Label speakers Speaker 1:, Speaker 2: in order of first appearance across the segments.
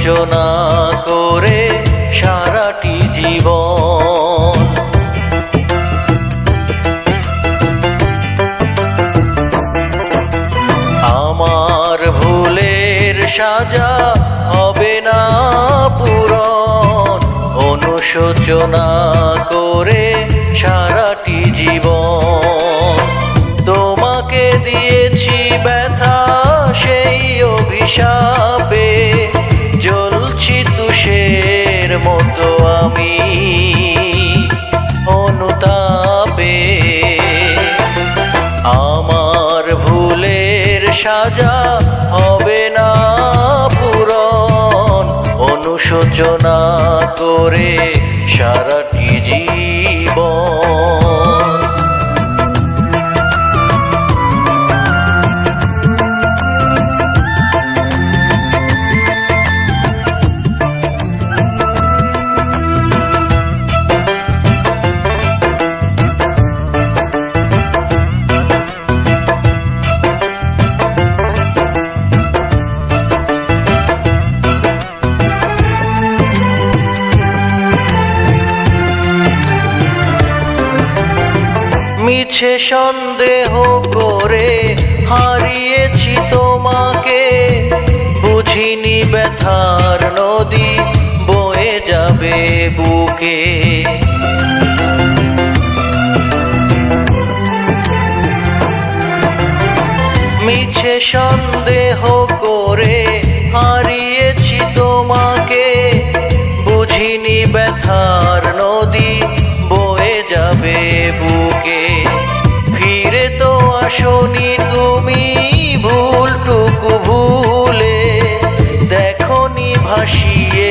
Speaker 1: অনুশোচনা করে সারাটি জীবন। আমার ভুলের সাজা হবে না পূরণ, অনুশোচনা করে সারাটি জীবন। তোমাকে দিয়েছি ব্যথা সেই অভিশাপে, জ্বলছি তুষের মতো আমি অনুতাপে। আমার ভুলের সাজা হবে না পূরণ, অনুশোচনা করে সারাটি জীবন। মিছে সন্দেহ করে হারিয়েছি তোমাকে, বুঝিনি ব্যথার নদী বয়ে যাবে বুকে। মিছে সন্দেহ করে হারিয়েছি তোমাকে, বুঝিনি ব্যথার নদী বয়ে যাবে বুকে। ফিরে তো আসনি তুমি ভুলটুকু ভুলে, দেখনি ভাসিয়ে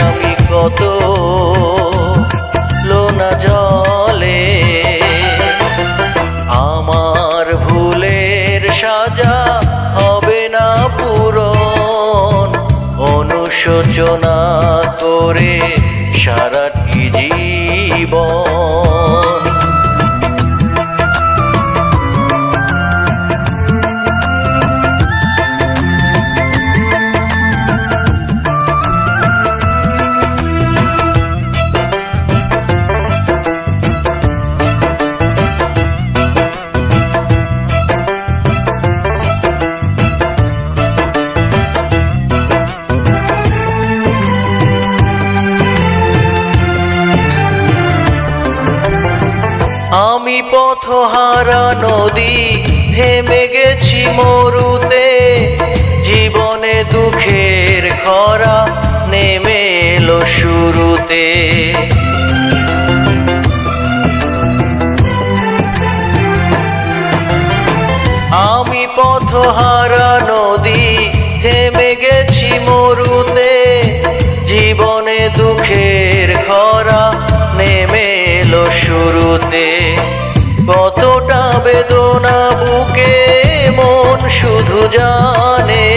Speaker 1: আমি কত লোনা জলে। আমার ভুলের সাজা হবে না পূরণ, অনুশোচনা করে সারাটি জীবন। আমি পথহারা নদী থেমে গেছি মরুতে, জীবনে দুঃখের খরা নেমে এলো শুরুতে। আমি পথহারা নদী থেমে গেছি মরুতে, জীবনে দুঃখের খরা নেমে এলো শুরুতে। কতটা বেদনা বুকে মন শুধু জানে,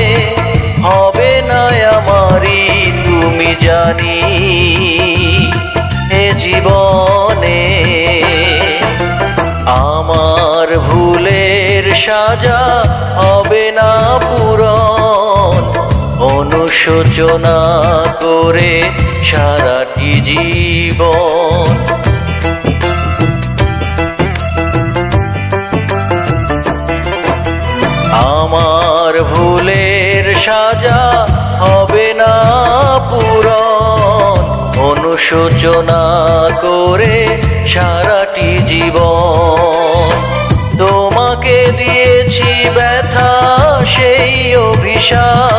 Speaker 1: হবে না আমারই তুমি জানি এ জীবনে। আমার ভুলের সাজা হবে না পূরণ, অনুশোচনা করে সারাটি জীবন। আমার ভুলের সাজা হবে না পূরণ, অনুশোচনা করে সারাটি জীবন। তোমাকে দিয়েছি ব্যথা সেই অভিশাপ,